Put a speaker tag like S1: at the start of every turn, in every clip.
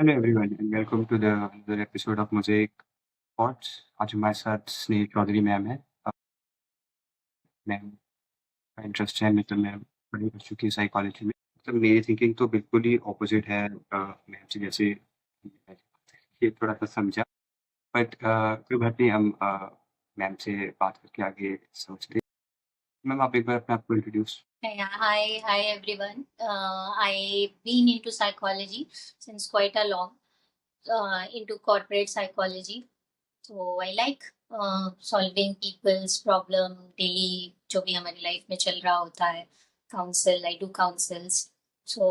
S1: Hello everyone and welcome to the another episode of Mosaic Thoughts. आज हमारे साथ Sneh Chaudhary ma'am है। मैम का इंटरेस्ट है, मतलब मैम पढ़ाई कर चुकी है साइकोलॉजी में। मतलब मेरी थिंकिंग तो बिल्कुल ही ऑपोजिट है मैम से। जैसे ये थोड़ा-सा समझा, बट कोई बात नहीं, हम मैम से बात करके आगे समझते हैं। मैम आप एक बार अपने आप को introduce.
S2: Yeah, hi everyone. I've been into psychology since quite a long, into corporate psychology. So I like solving people's problem daily, जो भी हमारी लाइफ में चल रहा होता है. Counsel, I do counsels. So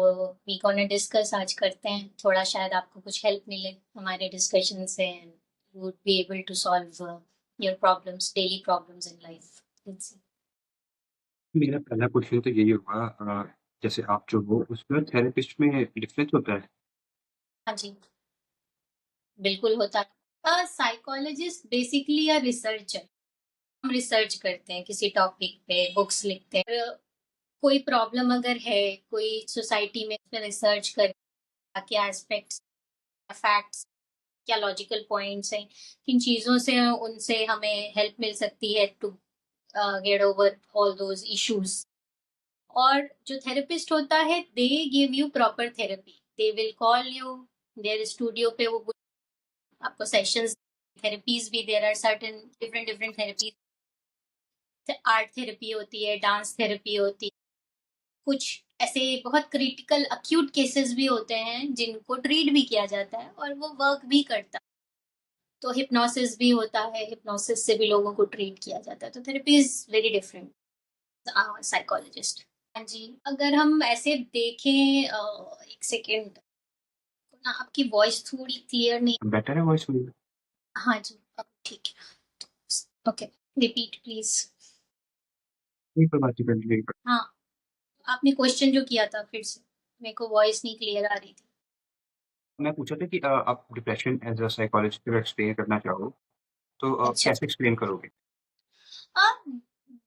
S2: we gonna discuss आज करते हैं. थोड़ा शायद आपको कुछ हेल्प मिले हमारे डिस्कशन से, and you would be able to solve your problems, daily problems in life. Let's see.
S1: मेरा पहला क्वेश्चन तो यही होगा, जैसे आप जो हो उसमें थेरेपिस्ट में डिफरेंस होता है?
S2: हाँ जी. बिल्कुल होता है। Psychologist basically a researcher. हम रिसर्च करते हैं किसी टॉपिक पे, बुक्स लिखते हैं। कोई प्रॉब्लम अगर है, कोई सोसाइटी में, उसमें रिसर्च कर क्या एस्पेक्ट्स, फैक्ट्स, क्या लॉजिकल पॉइंट्स हैं, किन चीज़ों से उनसे हमें हेल्प मिल सकती है to get over all those issues. और जो थेरेपिस्ट होता है, they give you proper therapy. They will call you their studio पे, वो आपको सेशंस, थेरेपीज भी, there are certain different different therapies. Art therapy होती है, डांस थेरेपी होती है। कुछ ऐसे बहुत क्रिटिकल अक्यूट केसेस भी होते हैं जिनको ट्रीट भी किया जाता है और वो वर्क भी करता है। तो हिप्नोसिस भी होता है, हिप्नोसिस से भी लोगों को ट्रीट किया जाता है। तो therapy is very different psychologist. हाँ जी, अगर हम ऐसे देखें, एक सेकेंड, ना आपकी वॉइस थोड़ी क्लियर नहीं।
S1: बेटर है वॉइस में?
S2: हाँ जी, अब ठीक है। Okay, repeat please.
S1: कोई बात नहीं, कंटिन्यू।
S2: हाँ, आपने क्वेश्चन जो किया था फिर से, मेरे को वॉइस नहीं क्लियर आ रही थी।
S1: मैं पूछा था कि आप डिप्रेशन एज़ अ साइकोलॉजिस्ट अगर एक्सप्लेन करना चाहो, तो
S2: अच्छा।
S1: कैसे एक्सप्लेन करोगे?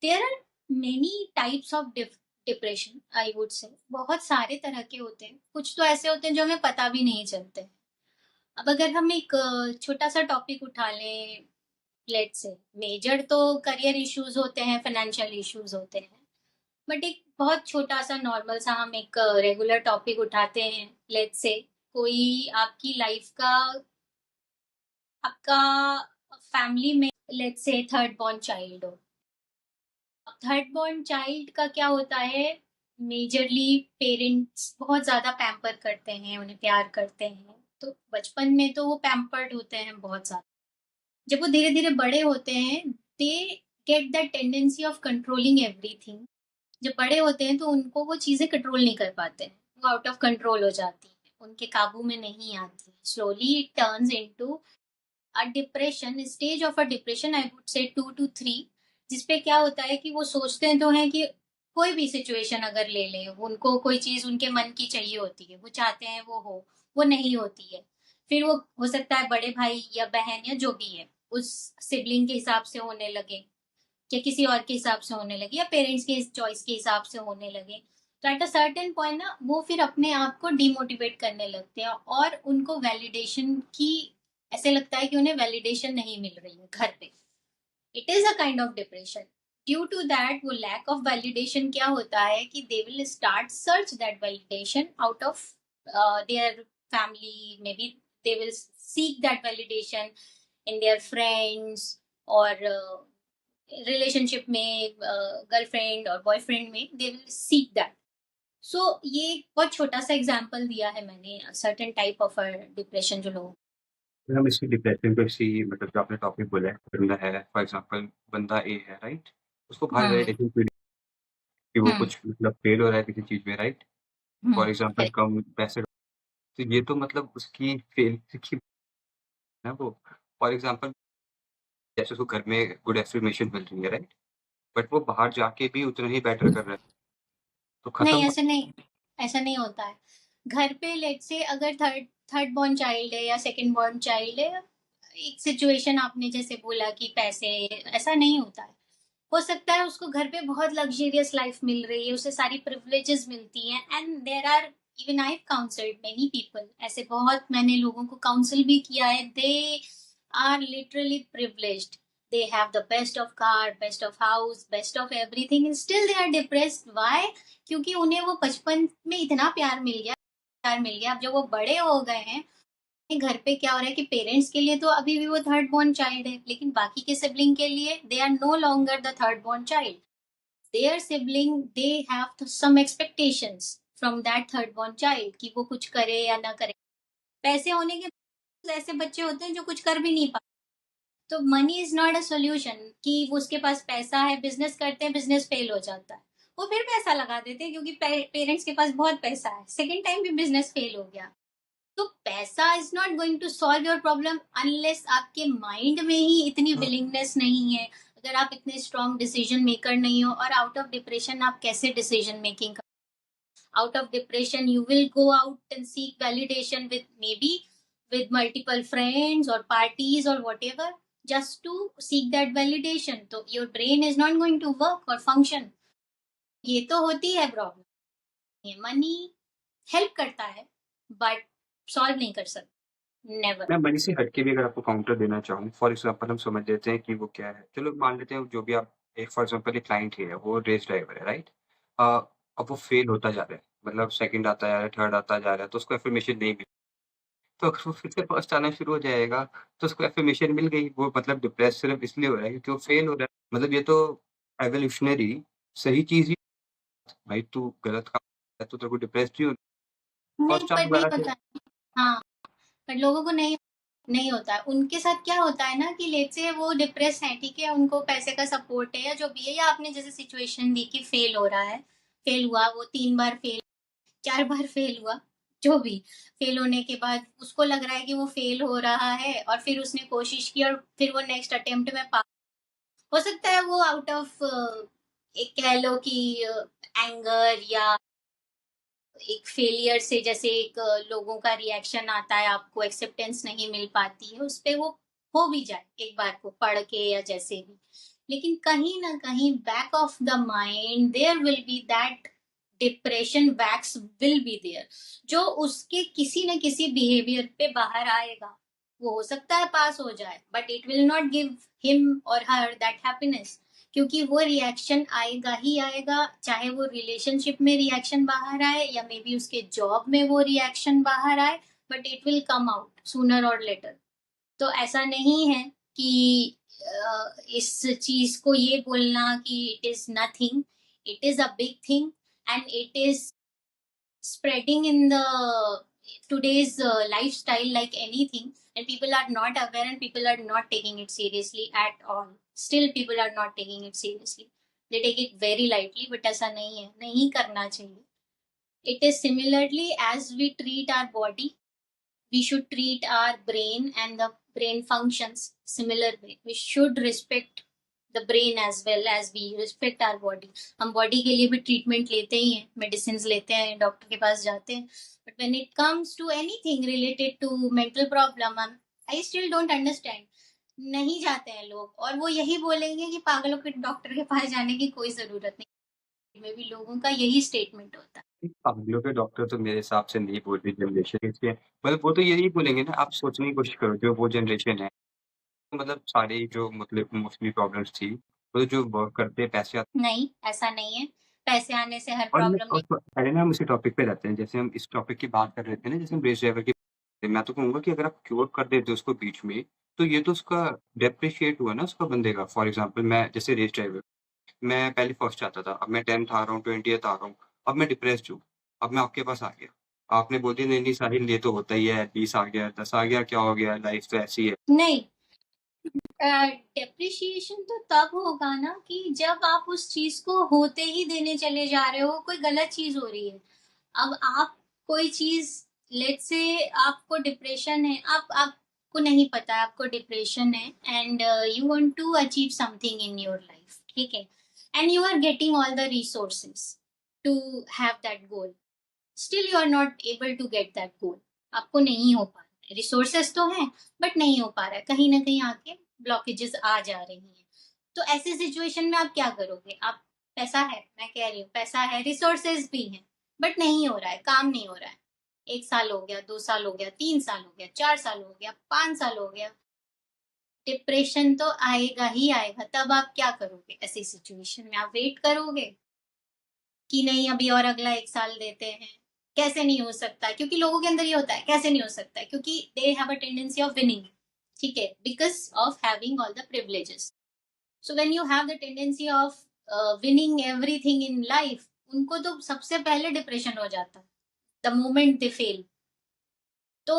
S2: There are many types of depression, I would say. बहुत सारे तरह के होते हैं, कुछ तो ऐसे होते हैं जो हमें पता भी नहीं चलते। अब अगर हम एक छोटा सा टॉपिक उठा लें, लेट्स से, मेजर तो करियर इश्यूज होते हैं, फाइनेंशियल इश्यूज होते हैं। बट एक बहुत छोटा सा नॉर्मल सा हम एक रेगुलर टॉपिक उठाते हैं, लेट्स से, कोई आपकी लाइफ का, आपका फैमिली में, let's say third born child हो। थर्ड बॉर्न चाइल्ड का क्या होता है, मेजरली पेरेंट्स बहुत ज्यादा पैम्पर करते हैं, उन्हें प्यार करते हैं। तो बचपन में तो वो पैम्पर्ड होते हैं बहुत ज्यादा। जब वो धीरे धीरे बड़े होते हैं, they get that tendency of controlling everything. जब बड़े होते हैं तो उनको वो चीजें कंट्रोल नहीं कर पाते हैं, वो आउट ऑफ कंट्रोल हो जाती है, उनके काबू में नहीं आती। Slowly it turns into a depression, stage of a depression, I would से 2 to 3। जिसपे क्या होता है कि वो सोचते हैं तो हैं कि कोई भी सिचुएशन अगर ले ले, उनको कोई चीज उनके मन की चाहिए होती है, वो चाहते हैं वो हो, वो नहीं होती है। फिर वो हो सकता है बड़े भाई या बहन या जो भी है, उस सिबलिंग के हिसाब से होने लगे, या किसी और के हिसाब से होने लगे, या पेरेंट्स के चॉइस के हिसाब से होने लगे। तो एट अ सर्टेन पॉइंट ना, वो फिर अपने आप को डिमोटिवेट करने लगते हैं और उनको वैलिडेशन की, ऐसे लगता है कि उन्हें वैलिडेशन नहीं मिल रही है घर पे। It is a kind of depression. Due to that, वो लैक ऑफ वैलिडेशन क्या होता है कि they will start search that validation out of their family, may be they will seek that validation in their friends, और relationship में, girlfriend और boyfriend में, they will seek that. So ये एक बहुत छोटा सा एग्जांपल दिया है मैंने, सर्टेन टाइप ऑफ डिप्रेशन जो लोग।
S1: फिर हम इसकी डिप्रेशन को इसी, मतलब जो आपने टॉपिक बोला है, बंदा है फॉर एग्ज़ाम्पल, बंदा ए है, राइट? उसको बाहर
S2: हम्म.
S1: वैलिडेशन फील कि वो
S2: हम्म.
S1: कुछ मतलब फेल हो रहा है किसी चीज़ में, राइट? For example
S2: correct.
S1: कम पैसे, तो ये तो मतलब उसकी फेलियर की है वो। फॉर एग्ज़ाम्पल जैसे उसको घर में गुड एफ़र्मेशन मिल रही है, राइट? बट वो बाहर जाके भी उतना ही बेटर कर रहा है, तो
S2: नहीं,
S1: खत्म।
S2: ऐसे नहीं, ऐसा नहीं होता है। घर पे लेट्स से अगर थर्ड थर्ड बॉर्न चाइल्ड है या सेकंड बॉर्न चाइल्ड है, एक सिचुएशन आपने जैसे बोला कि पैसे, ऐसा नहीं होता है। हो सकता है उसको घर पे बहुत लग्जरियस लाइफ मिल रही है, उसे सारी प्रिविलेजेस मिलती हैं, and there are even I counselled many people, ऐसे बहुत मैंने लोगों को काउंसिल भी किया है. They are literally privileged, they have the best of car, best of house, best of everything, and still they are depressed. Why? क्योंकि उन्हें वो बचपन में इतना प्यार मिल गया. अब जब वो बड़े हो गए हैं, घर पे क्या हो रहा है कि पेरेंट्स के लिए तो अभी भी वो थर्ड बोर्न चाइल्ड है, लेकिन बाकी के सिबलिंग के लिए they are no longer the third born child. Their sibling, they have some expectations from that third born child कि वो कुछ करे या ना करे. पैसे होने के ऐसे बच्चे होते हैं जो कुछ कर भी नहीं पाते. तो money is not a solution कि वो उसके पास पैसा है, बिजनेस करते हैं, बिजनेस फेल हो जाता है, वो फिर पैसा लगा देते हैं क्योंकि पेरेंट्स के पास बहुत पैसा है, सेकेंड टाइम भी बिजनेस फेल हो गया. तो पैसा is not going to solve your problem unless आपके माइंड में ही इतनी विलिंगनेस नहीं है. अगर आप इतने स्ट्रॉन्ग डिसीजन मेकर नहीं हो, और आउट ऑफ डिप्रेशन आप कैसे decision making, out of depression you will go out and seek validation with maybe with multiple friends or parties or whatever, just to seek that validation. So your brain is not going to work or function. ये तो होती है problem. ये money help करता है but solve नहीं कर सकता. नेवर.
S1: मैं मनी से हटके भी अगर आपको काउंटर देना चाहूँ, फॉर एग्ज़ाम्पल हम समझ लेते हैं कि वो क्या है। चलो मान लेते हैं जो भी आप एक फॉर एग्ज़ाम्पल एक क्लाइंट ही है, वो रेस ड्राइवर है, राइट? अ, अब वो फेल होता जा रहा है, मतलब सेकंड आता जा रहा है, थर्ड आता जा रहा है, तो उसको एफ़र्मेशन नहीं मिली। तो अगर वो फिर से फर्स्ट आना शुरू हो जाएगा, तो उसको एफ़र्मेशन मिल गई, वो मतलब डिप्रेस सिर्फ़ इसलिए हो रहा है क्योंकि वो फेल हो रहा है। मतलब ये तो एवोल्यूशनरी सही चीज़ ही भाई तू गलत काम कर रहा है, तो तेरे को डिप्रेस्ड ही होना है।
S2: नहीं,
S1: फर्स्ट आप
S2: पर नहीं
S1: दोबारा से
S2: होता है. हाँ, पर लोगों को नहीं नहीं होता है. उनके साथ क्या होता है ना कि लेट्स से वो डिप्रेस है, ठीक है, उनको पैसे का सपोर्ट है या जो भी है, या आपने जैसे सिचुएशन दी कि फेल हो रहा है, फेल हुआ, वो 3 बार फेल, 4 बार फेल हुआ, जो भी. फेल होने के बाद उसको लग रहा है कि वो फेल हो रहा है, और फिर उसने कोशिश की और फिर वो नेक्स्ट अटेम्प्ट में पास. हो सकता है वो आउट ऑफ एक कह लो कि एंगर या एक फेलियर से, जैसे एक लोगों का रिएक्शन आता है, आपको एक्सेप्टेंस नहीं मिल पाती है, उस पे वो हो भी जाए एक बार को पढ़ के या जैसे भी. लेकिन कहीं ना कहीं back of the mind there will be that depression wax will be there, जो उसके किसी न किसी बिहेवियर पे बाहर आएगा. वो हो सकता है पास हो जाए, but it will not give him और हर दैट हैप्पीनेस, क्योंकि वो रिएक्शन आएगा ही आएगा, चाहे वो रिलेशनशिप में रिएक्शन बाहर आए या मे बी उसके जॉब में वो रिएक्शन बाहर आए, but it will come out sooner और लेटर. तो ऐसा नहीं है कि इस चीज को ये बोलना कि it is nothing, it is a big thing, and it is spreading in the today's lifestyle like anything, and people are not aware and people are not taking it seriously at all. Still people are not taking it seriously, they take it very lightly, but ऐसा नहीं है, नहीं करना चाहिए. It is similarly as we treat our body, we should treat our brain and the brain functions similar way. We should respect the brain as well as we respect our body. हम body के लिए भी treatment लेते ही हैं, medicine लेते हैं, doctor के पास जाते हैं, but when it comes to anything related to mental problem, I still don't understand. नहीं जाते हैं लोग, और वो यही बोलेंगे कि पागलों के डॉक्टर के पास जाने की कोई जरूरत नहीं. में भी लोगों का यही स्टेटमेंट होता है.
S1: पागलों के डॉक्टर तो मेरे हिसाब से नहीं बोल रही जनरेशन इसलिए मतलब वो तो यही बोलेंगे ना, आप सोचने की कोशिश करो जो वो जनरेशन है, मतलब सारी जो मतलब मोस्टली प्रॉब्लम्स थी, वो जो वर्क करते पैसे आते
S2: नहीं, ऐसा नहीं है, पैसे आने से हर
S1: और
S2: प्रॉब्लम नहीं.
S1: पहले ना हम इसी टॉपिक पे रहते हैं, जैसे हम इस टॉपिक की बात कर रहे थे ना, जैसे हम रेस ड्राइवर की, मैं तो कहूँगा कि अगर आप क्योर कर देते हो उसको बीच में, तो ये तो उसका डेप्रिशिएट हुआ ना उसका बंदे का। फॉर एग्ज़ाम्पल मैं जैसे रेस ड्राइवर, मैं पहले फर्स्ट आता था, अब मैं 10th आ रहा हूँ, 20th आ रहा हूँ, अब मैं डिप्रेस्ड हूँ, अब मैं आपके पास आ गया। आपने बोल दिया नहीं-नहीं साहिल ये तो होता ही है, 20 आ गया, 10 आ गया, क्या हो गया, लाइफ़ तो ऐसी है।
S2: नहीं, डेप्रिशिएशन तो तब होगा ना कि जब आप उस चीज को होते ही देने चले जा रहे हो, कोई गलत चीज हो रही है. अब आप कोई चीज, लेट्स से आपको डिप्रेशन है, आपको नहीं पता आपको डिप्रेशन है, and you want to achieve something in your life, ठीक है, and you are getting all the resources to have that goal, still you are not able to get that goal. आपको नहीं हो पा रहा है, रिसोर्सेस तो हैं बट नहीं हो पा रहा है, कहीं ना कहीं आके ब्लॉकेजेस आ जा रही हैं. तो ऐसी सिचुएशन में आप क्या करोगे? आप, पैसा है, मैं कह रही हूँ पैसा है, रिसोर्सेज भी हैं, बट नहीं हो रहा है, काम नहीं हो रहा है। 1 साल हो गया, 2 साल हो गया, 3 साल हो गया, 4 साल हो गया, 5 साल हो गया। डिप्रेशन तो आएगा ही आएगा। तब आप क्या करोगे ऐसी सिचुएशन में? आप वेट करोगे कि नहीं अभी और अगला 1 साल देते हैं? कैसे नहीं हो सकता है? क्योंकि लोगों के अंदर ये होता है, कैसे नहीं हो सकता है? क्योंकि they have a tendency of winning, ठीक है? Because of having all the privileges. So when you have the tendency of winning everything in life, उनको तो सबसे पहले डिप्रेशन हो जाता है, द मोमेंट दे फेल। तो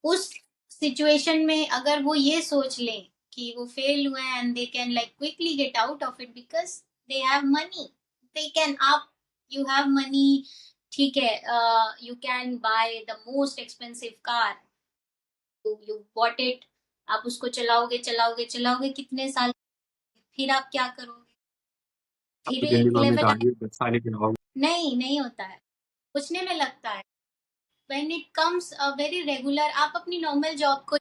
S2: उस सिचुएशन में अगर वो ये सोच लें कि वो फेल हुए and they can like quickly get out of it because they have money, they can आप यू हैव मनी, ठीक है, you can by the most expensive car, you bought it, आप उसको चलाओगे चलाओगे चलाओगे कितने साल, फिर आप क्या करोगे?
S1: अब
S2: फिर
S1: तो दिल्ली
S2: एक
S1: में हमें
S2: लेवल
S1: गाड़ी 10 साल की लगाओगे।
S2: नहीं नहीं होता है, सोचने में लगता है। When it comes a very regular, आप अपनी नॉर्मल जॉब को,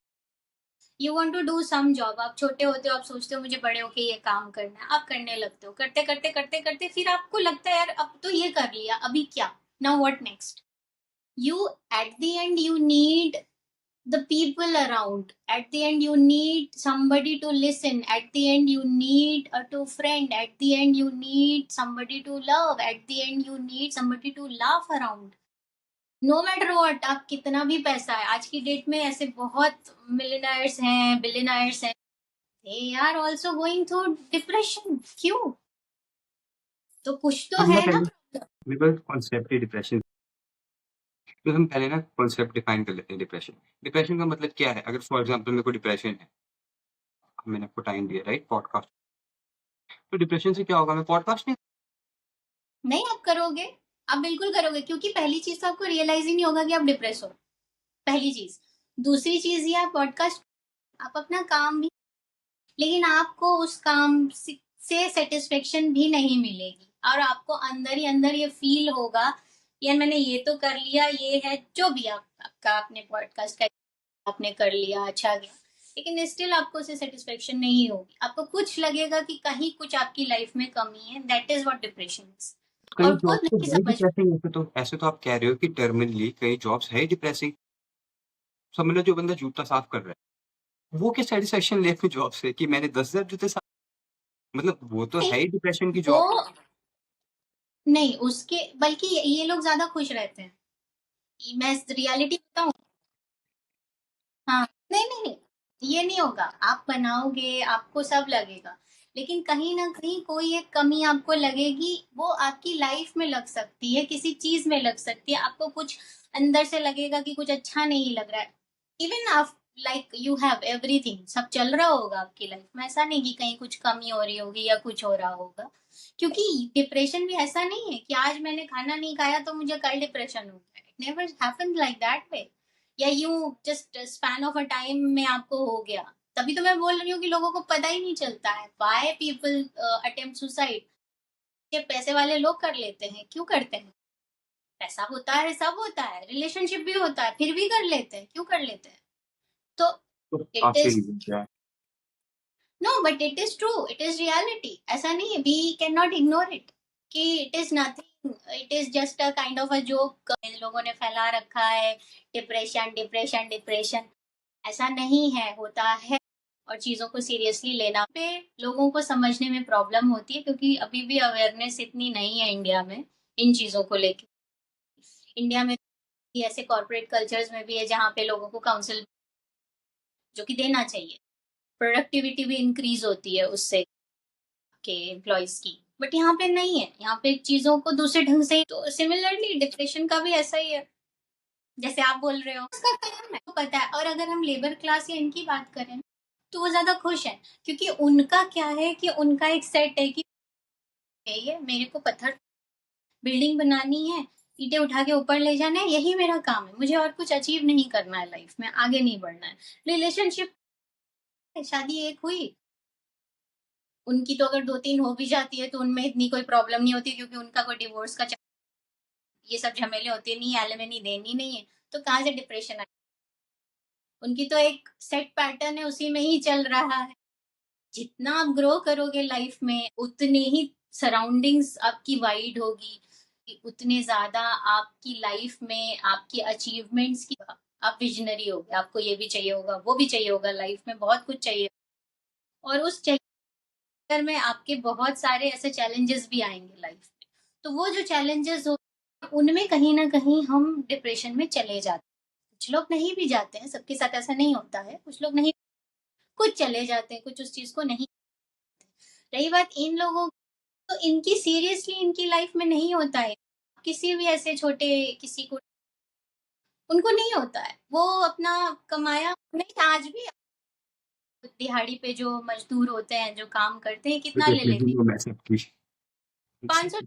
S2: you want to do some job, आप छोटे होते हो, आप सोचते हो मुझे बड़े होके ये काम करना है, आप करने लगते हो, करते करते करते करते फिर आपको लगता है यार अब तो ये कर लिया, अभी क्या, now what next? you at the end you need the people around, at the end you need somebody to listen, at the end you need a to friend, at the end you need somebody to love, at the end you need somebody to laugh around, no matter what. आप कितना भी पैसा है, आज की date में ऐसे बहुत मिलियनर्स हैं, बिलियनर्स हैं, they are also going through depression. क्यों? तो कुछ तो
S1: हम ना
S2: है ना
S1: पहले
S2: problem।
S1: मेरे पास कॉन्सेप्ट ही डिप्रेशन, तो हम पहले ना कॉन्सेप्ट डिफाइन कर लेते हैं डिप्रेशन। डिप्रेशन का मतलब क्या है? अगर फॉर एग्ज़ाम्पल मेरे को डिप्रेशन है, मैंने आपको टाइम दिया राइट पॉडकास्ट, तो डिप्रेशन से क्या होगा? मैं पॉडकास्ट नहीं।
S2: नहीं आप करोगे, आप बिल्कुल करोगे, क्योंकि पहली चीज तो आपको रियलाइज ही नहीं होगा कि आप डिप्रेस हो, पहली चीज। दूसरी चीज ये, आप पॉडकास्ट, आप अपना काम भी, लेकिन आपको उस काम से सेटिस्फेक्शन भी नहीं मिलेगी, और आपको अंदर ही अंदर ये फील होगा यार मैंने ये तो कर लिया, ये है जो भी आपका आपने पॉडकास्ट का आपने कर लिया, अच्छा गया, लेकिन स्टिल आपको उससे सेटिस्फेक्शन नहीं होगी, आपको कुछ लगेगा कि कहीं कुछ आपकी लाइफ में कमी है। That is what depression is.
S1: कई
S2: और वो
S1: जॉब्स तो
S2: नहीं
S1: है ही
S2: समझ।
S1: डिप्रेसिंग, ऐसे तो आप कह रहे हो कि टर्मिनली कई जॉब्स है डिप्रेसिंग। समझ लो जो बंदा जूता साफ कर रहा है, वो क्या सैटिस्फैक्शन ले अपनी जॉब से कि मैंने 10,000 जूते साफ, मतलब वो तो
S2: नहीं,
S1: है ही डिप्रेशन की
S2: वो
S1: जॉब।
S2: नहीं उसके, बल्कि ये लोग ज्यादा खुश रहते हैं, मैं रियलिटी बताऊं। हाँ, नहीं नहीं नहीं, ये नहीं होगा, आप बनाओगे आपको सब लगेगा, लेकिन कहीं ना कहीं कोई एक कमी आपको लगेगी, वो आपकी लाइफ में लग सकती है, किसी चीज में लग सकती है, आपको कुछ अंदर से लगेगा कि कुछ अच्छा नहीं लग रहा है। इवन आप लाइक यू हैव एवरीथिंग, सब चल रहा होगा आपकी लाइफ में, ऐसा नहीं कि कहीं कुछ कमी हो रही होगी या कुछ हो रहा होगा। क्योंकि डिप्रेशन भी ऐसा नहीं है कि आज मैंने खाना नहीं खाया तो मुझे कल डिप्रेशन हो गया, it never happens like that way, या you just span of a time में आपको हो गया। तभी तो मैं बोल रही हूँ कि लोगों को पता ही नहीं चलता है व्हाई पीपल अटेम्प्ट सुसाइड। ये पैसे वाले लोग कर लेते हैं, क्यों करते हैं? पैसा होता है, सब होता है, रिलेशनशिप भी होता है, फिर भी कर लेते हैं, क्यों कर लेते हैं? तो
S1: तो
S2: इट
S1: आपके
S2: इज,
S1: रीज़न क्या है?
S2: No but it is true, it is reality, ऐसा नहीं है, we can not ignore it कि it is nothing, it is just a kind of a joke लोगों ने फैला रखा है, डिप्रेशन डिप्रेशन डिप्रेशन। ऐसा नहीं है, होता है। और चीजों को सीरियसली लेना पे लोगों को समझने में प्रॉब्लम होती है, क्योंकि अभी भी अवेयरनेस इतनी नहीं है इंडिया में इन चीजों को लेके। इंडिया में भी ऐसे कॉर्पोरेट कल्चर्स में भी है जहाँ पे लोगों को काउंसिल जो कि देना चाहिए, प्रोडक्टिविटी भी इंक्रीज होती है उससे के एम्प्लॉयज की, बट यहाँ पे नहीं है, यहाँ पे चीजों को दूसरे ढंग से। तो सिमिलरली डिप्रेशन का भी ऐसा ही है, जैसे आप बोल रहे हो उसका काम है, तो पता है। और अगर हम लेबर क्लास या इनकी बात करें तो वो ज्यादा खुश है, क्योंकि उनका क्या है कि उनका एक सेट है कि ये मेरे को पत्थर बिल्डिंग बनानी है, ईंटें उठा के ऊपर ले जाना है, यही मेरा काम है, मुझे और कुछ अचीव नहीं करना है लाइफ में, आगे नहीं बढ़ना है। रिलेशनशिप, शादी एक हुई, उनकी तो अगर 2-3 हो भी जाती है तो उनमें इतनी कोई प्रॉब्लम नहीं होती, क्योंकि उनका कोई डिवोर्स का ये सब झमेले होते नहीं है, एलिमनी देनी नहीं है, तो कहाँ से डिप्रेशन आए? उनकी तो एक सेट पैटर्न है, उसी में ही चल रहा है। जितना आप ग्रो करोगे लाइफ में, उतने ही सराउंडिंग्स आपकी वाइड होगी, उतने ज़्यादा आपकी लाइफ में आपकी अचीवमेंट्स की आप विज़नरी हो गए, आपको ये भी चाहिए होगा, वो भी चाहिए होगा, लाइफ में बहुत कुछ चाहिए और उस चक्कर में आपके बहुत सारे ऐसे चैलेंजेस भी आएँगे लाइफ में। तो वो जो चैलेंजेस हो उनमें कहीं न कहीं हम डिप्रेशन में चले जाते हैं। कुछ लोग नहीं भी जाते हैं, सबके साथ ऐसा नहीं होता है, कुछ लोग नहीं कुछ चले जाते हैं, कुछ उस चीज़ को नहीं रही बात इन लोगों तो इनकी सीरियसली इनकी लाइफ में नहीं होता है। किसी भी ऐसे छोटे किसी को उनको नहीं होता है। वो अपना कमाया नहीं आज भी दिहाड़ी पे जो मज़दूर होते हैं, जो काम करते हैं,
S1: तो
S2: कितना ले लेते हैं?
S1: डेफिनेटली वो मैं सबकी
S2: 500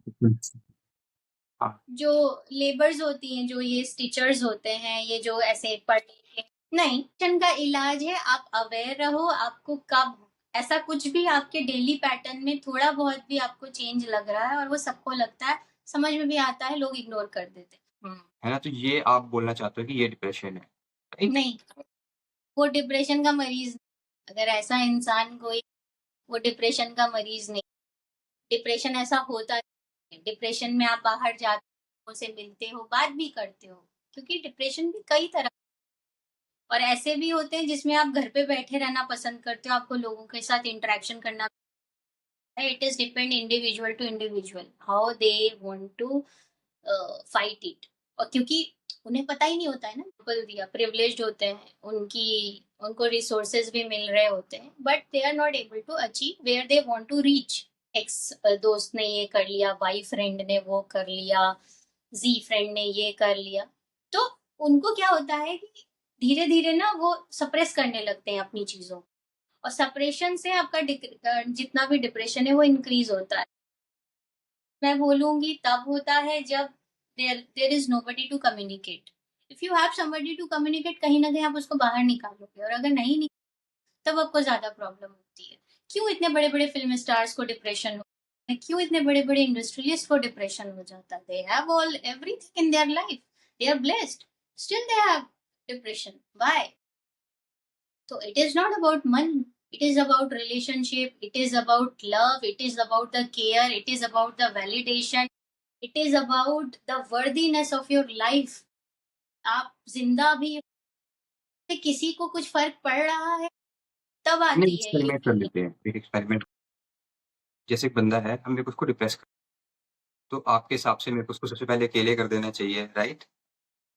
S1: हाँ,
S2: जो लेबर्स होती हैं, जो ये स्टिचर्स होते हैं, ये जो ऐसे पढ़ लिखे नहीं, डिप्रेशन का इलाज है आप अवेयर रहो, आपको कब ऐसा कुछ भी आपके डेली पैटर्न में थोड़ा बहुत भी आपको चेंज लग रहा है और वो सबको लगता है, समझ में भी आता है, लोग इग्नोर कर देते हैं।
S1: है ना? तो ये आप बोलना चाहते हो कि ये डिप्रेशन है, राइट?
S2: नहीं, वो डिप्रेशन का मरीज़ अगर ऐसा इंसान कोई वो डिप्रेशन का मरीज़ नहीं डिप्रेशन ऐसा होता है। डिप्रेशन में आप बाहर जाते हो, उनसे मिलते हो, बात भी करते हो, क्योंकि डिप्रेशन भी कई तरह और ऐसे भी होते हैं जिसमें आप घर पे बैठे रहना पसंद करते हो, आपको लोगों के साथ इंटरेक्शन करना it is depend individual to individual how they want to fight it और क्योंकि उन्हें पता ही नहीं होता है ना बोल दिया प्रिविलेज्ड होते हैं उनको रिसोर्सेज भी मिल रहे होते हैं but they are not able to achieve where they want to reach ex दोस्त ने ये कर लिया वाई फ्रेंड ने वो कर लिया जी फ्रेंड ने ये कर लिया तो उनको क्या होता है कि धीरे धीरे ना वो सप्रेस करने लगते हैं अपनी चीजों को। और सप्रेशन से आपका जितना भी डिप्रेशन है वो इंक्रीज होता है मैं बोलूँगी तब होता है जब there is nobody to communicate. If you have somebody to communicate कहीं न कहीं आप उसको बाहर निकालोगे और अगर नहीं तब आपको ज़्यादा प्रॉब्लम होती है। क्यों इतने बड़े-बड़े फ़िल्म स्टार्स को डिप्रेशन हो क्यों इतने बड़े-बड़े इंडस्ट्रियलिस्ट को डिप्रेशन हो जाता है? They have all everything in their life. They are blessed, still they have depression. Why? So it is not about money. It is about relationship. It is about love. It is about the care. It is about the validation. It is about the worthiness of your life. आप जिंदा भी किसी को कुछ फर्क पड़ रहा है तब
S1: नहीं,
S2: आती है ये
S1: एक्सपेरिमेंट कर
S2: फीलिंग
S1: लेते हैं, एक एक्सपेरिमेंट जैसे एक बंदा है, हम मेरे को उसको डिप्रेस कर तो आपके हिसाब से मेरे को उसको सबसे पहले अकेले कर देना चाहिए, राइट?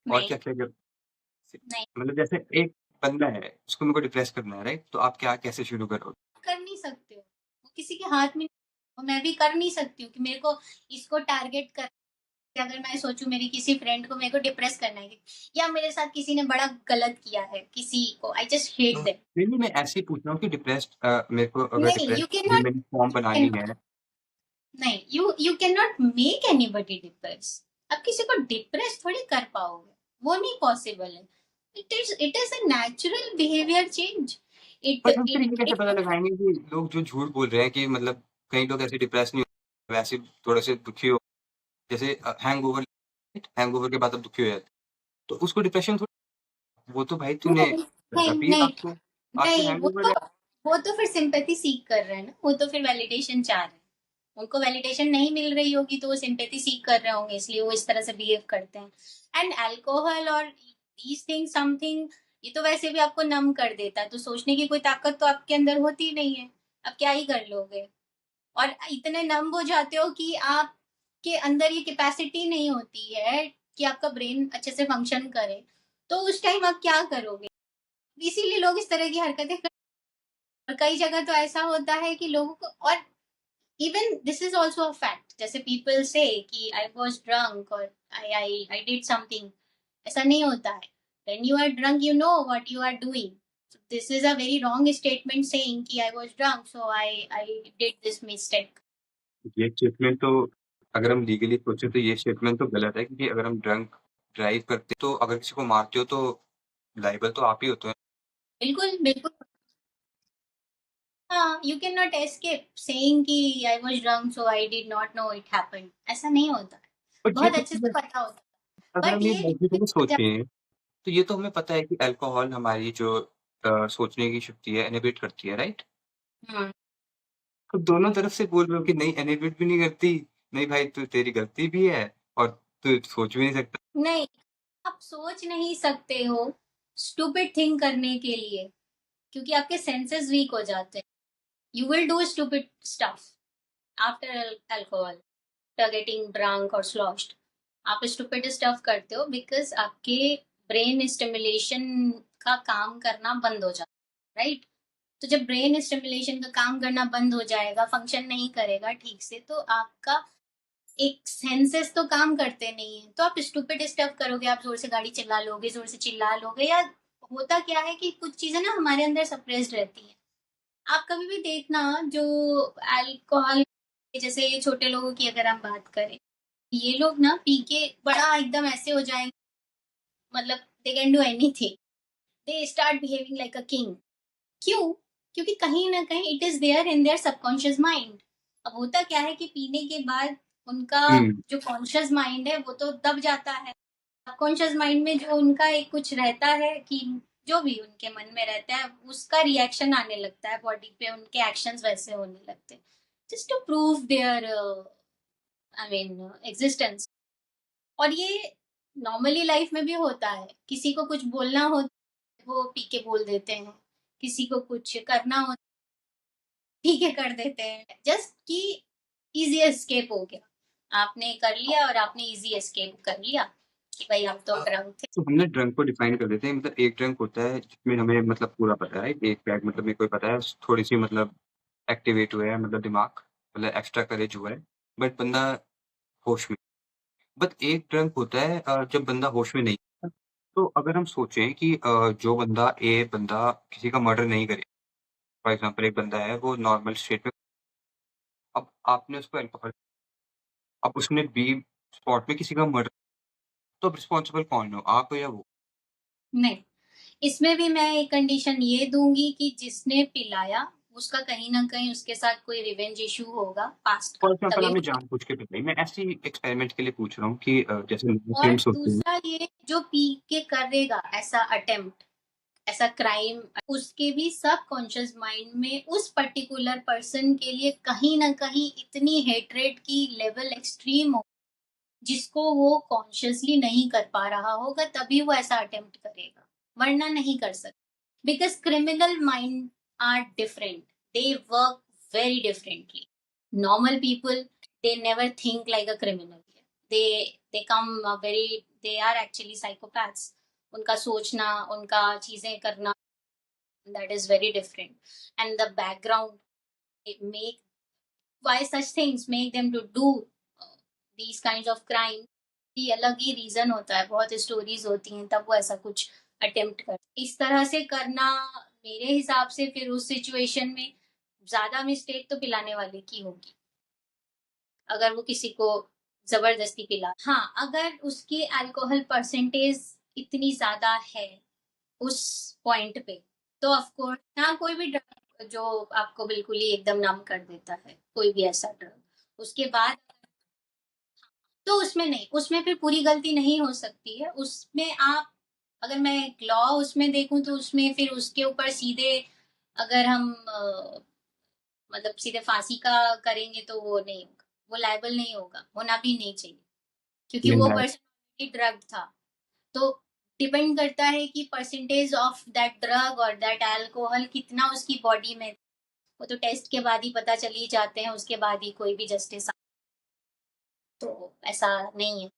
S1: और
S2: नहीं
S1: क्या-क्या जब
S2: नहीं
S1: मतलब जैसे एक बंदा है, उसको मेरे को डिप्रेस करना है, राइट? तो आप क्या कैसे शुरू करोगे?
S2: कर नहीं सकते हो वो किसी के हाथ में और मैं भी कर नहीं सकती हूँ कि मेरे को इसको टारगेट कर अगर मैं सोचूं मेरी किसी फ्रेंड को मेरे को डिप्रेस करना है या मेरे साथ किसी ने बड़ा गलत किया है किसी को आई जस्ट हेट देम
S1: नहीं, नहीं, मैं ऐसे ही पूछ रहा हूँ कि डिप्रेस्ड मेरे को अगर
S2: नहीं
S1: डिप्रेस्ड
S2: यू कैन
S1: ये
S2: नॉट
S1: मेरी फॉर्म बनानी है
S2: नहीं you can not make anybody depress आप किसी को डिप्रेस थोड़ी कर पाओगे वो नहीं पॉसिबल है it is a natural behaviour change it
S1: पर हम फिर
S2: इट
S1: ये कैसे
S2: इट
S1: पता लगाएँगे कि लोग जो झूठ बोल रहे हैं कि मतलब कई लोग ऐसे डिप्रेस नहीं होते, वैसे थोड़े से दुखी हो जैसे हैंगओवर हैंगओवर के बाद आप दुखी हो जाते हो। तो उसको डिप्रेशन थोड़ी वो तो भाई तूने
S2: नहीं नहीं
S1: अभी
S2: नहीं
S1: आपको
S2: नहीं
S1: हैंगओवर है।
S2: वो तो फिर सिंपैथी सीख कर रहे हैं ना वो तो फिर वैलिडेशन चाह रहे हैं उनको वैलिडेशन नहीं मिल रही होगी तो वो सिंपैथी सीख कर रहे होंगे इसलिए वो इस तरह से बिहेव करते हैं एंड अल्कोहल और दीज थिंग समथिंग ये तो वैसे भी आपको नम कर देता है तो सोचने की कोई ताकत तो आपके अंदर होती नहीं है आप क्या ही कर लोगे और इतने नम हो जाते हो कि आपके अंदर ये कैपेसिटी नहीं होती है कि आपका ब्रेन अच्छे से फंक्शन करे तो उस टाइम आप क्या करोगे इसीलिए लोग इस तरह की हरकतें और कई जगह तो ऐसा होता है कि लोगों को और even this is also a fact जैसे पीपल से कि आई वॉज ड्रंक और आई डिड समथिंग ऐसा नहीं होता है when you are drunk you know what you are doing so this is a very wrong statement saying कि I was drunk so I did this mistake
S1: ये statement तो अगर हम लीगली सोचे तो ये स्टेटमेंट तो गलत है क्योंकि अगर हम ड्रंक ड्राइव करते तो अगर किसी को मारते हो तो लायबल तो आप ही होते हैं।
S2: बिल्कुल बिल्कुल हाँ you can not escape saying कि I was drunk so I did not know it happened ऐसा नहीं होता है
S1: बट ये
S2: बहुत
S1: तो
S2: अच्छे से
S1: चीज़ें
S2: पता होता है
S1: अगर
S2: बट
S1: हम ये
S2: ये
S1: लॉजिकली सोचें तो ये तो हमें पता है कि अल्कोहल हमारी जो सोचने की शक्ति है इनहिबिट करती है, राइट?
S2: हम्म
S1: तो दोनों तरफ से बोल रहे हो कि नहीं इनहिबिट भी नहीं करती, नहीं भाई तू तेरी गलती भी है तो सोच भी नहीं सकता।
S2: नहीं, आप सोच नहीं सकते हो स्टूपिड थिंग करने के लिए, क्योंकि आपके सेंसेस वीक हो जाते हैं। You will do stupid stuff after alcohol, after getting drunk और स्लॉश्ड। आप स्टूपिड स्टफ करते हो बिकॉज़ आपके ब्रेन स्टिमुलेशन का काम करना बंद हो जाता है, राइट? तो जब ब्रेन स्टिमुलेशन का काम करना बंद हो जाएगा, फंक्शन नहीं करेगा ठीक से, तो आपका एक सेंसेस तो काम करते नहीं है, तो आप स्टूपिड स्टफ करोगे, आप जोर से गाड़ी चला लोगे, जोर से चिल्ला लोगे, या होता क्या है कि कुछ चीजें ना हमारे अंदर सप्रेस्ड रहती हैं। आप कभी भी देखना, जो अल्कोहल, जैसे ये छोटे लोगों की अगर हम बात करें, ये लोग ना पी के बड़ा एकदम ऐसे हो जाएंगे, मतलब they can do anything, they start behaving like a king. क्यों? क्योंकि कहीं न कहीं it is there in their subconscious mind. अब होता क्या है कि पीने के बाद उनका
S1: हुँ।
S2: जो कॉन्शियस माइंड है वो तो दब जाता है। सबकॉन्शियस माइंड में जो उनका एक कुछ रहता है कि जो भी उनके मन में रहता है उसका रिएक्शन आने लगता है बॉडी पे, उनके एक्शंस वैसे होने लगते हैं। Just to prove their I mean existence. और ये नॉर्मली लाइफ में भी होता है। किसी को कुछ बोलना हो, वो पी के बोल देते हैं। किसी को कुछ करना हो, ठीक है कर देते हैं, जस्ट कि इजी एस्केप हो गया, आपने कर लिया और आपने इजी एस्केप कर लिया कि भाई हम तो ड्रंक थे।
S1: तो हमने ड्रंक को डिफाइन कर देते हैं, मतलब एक ड्रंक होता है जिसमें हमें मतलब पूरा पता है, एक बैग मतलब मेरे को पता है, थोड़ी-सी मतलब एक्टिवेट हुआ है मतलब दिमाग, मतलब एक्स्ट्रा करेज हुआ है, बट बंदा होश में। बट एक ड्रंक होता है जब बंदा होश में नहीं होता। तो अगर हम सोचें कि जो बंदा किसी का मर्डर नहीं करे, फॉर एग्ज़ाम्पल एक बंदा है वो नॉर्मल स्टेट में, अब आपने उसको अल्कोहल, अब उसने बी स्पॉट में किसी का मर्डर, तो अब रिस्पॉन्सिबल कौन हो, आप हो या वो?
S2: नहीं, इसमें भी मैं एक कंडीशन ये दूंगी कि जिसने पिलाया उसका कहीं ना कहीं उसके साथ कोई रिवेंज इशू होगा पास्ट का,
S1: फॉर एग्ज़ाम्पल
S2: तभी
S1: आपने
S2: वो।
S1: जानबूझ के पिलाई, मैं ऐसे ही एक्सपेरिमेंट के लिए पूछ रहा हूँ कि जैसे
S2: और
S1: फिल्म्स होती हैं।
S2: दूसरा ये जो पी के करेगा ऐसा अटेम्प्ट, ऐसा क्राइम, उसके भी सबकॉन्शियस माइंड में उस पर्टिकुलर पर्सन के लिए कहीं ना कहीं इतनी हेट्रेड की लेवल एक्सट्रीम हो, जिसको वो कॉन्शियसली नहीं कर पा रहा होगा, तभी वो ऐसा अटेम्प्ट करेगा, वरना नहीं कर सकता। Because criminal mind are different, they work very differently. Normal people, they never think like a criminal, they they come very, they are actually psychopaths. उनका सोचना, उनका चीजें करना, that is very different, and the background make why such things make them to do uh, these kinds of crime, ये अलग ही reason होता है, बहुत स्टोरीज होती हैं तब वो ऐसा कुछ अटेम्प्ट कर, इस तरह से करना। मेरे हिसाब से फिर उस सिचुएशन में ज्यादा मिस्टेक तो पिलाने वाले की होगी, अगर वो किसी को जबरदस्ती पिला। हाँ, अगर उसकी अल्कोहल परसेंटेज इतनी ज्यादा है उस पॉइंट पे, तो ऑफ कोर्स ना, कोई भी ड्रग जो आपको बिल्कुल ही एकदम नम कर देता है, कोई भी ऐसा ड्रग, उसके बाद तो उसमें नहीं, उसमें फिर पूरी गलती नहीं हो सकती है। उसमें आप, अगर मैं लॉ उसमें देखूं तो उसमें फिर उसके ऊपर सीधे, अगर हम मतलब सीधे फांसी का करेंगे तो वो नहीं होगा, वो लायबल नहीं होगा, होना भी नहीं चाहिए, क्योंकि वो
S1: नहीं,
S2: पर्सन ड्रग था। तो डिपेंड करता है कि परसेंटेज ऑफ दैट ड्रग और दैट अल्कोहल कितना उसकी बॉडी में, वो तो टेस्ट के बाद ही पता चल ही जाते हैं, उसके बाद ही कोई भी जस्टिस। तो ऐसा नहीं है।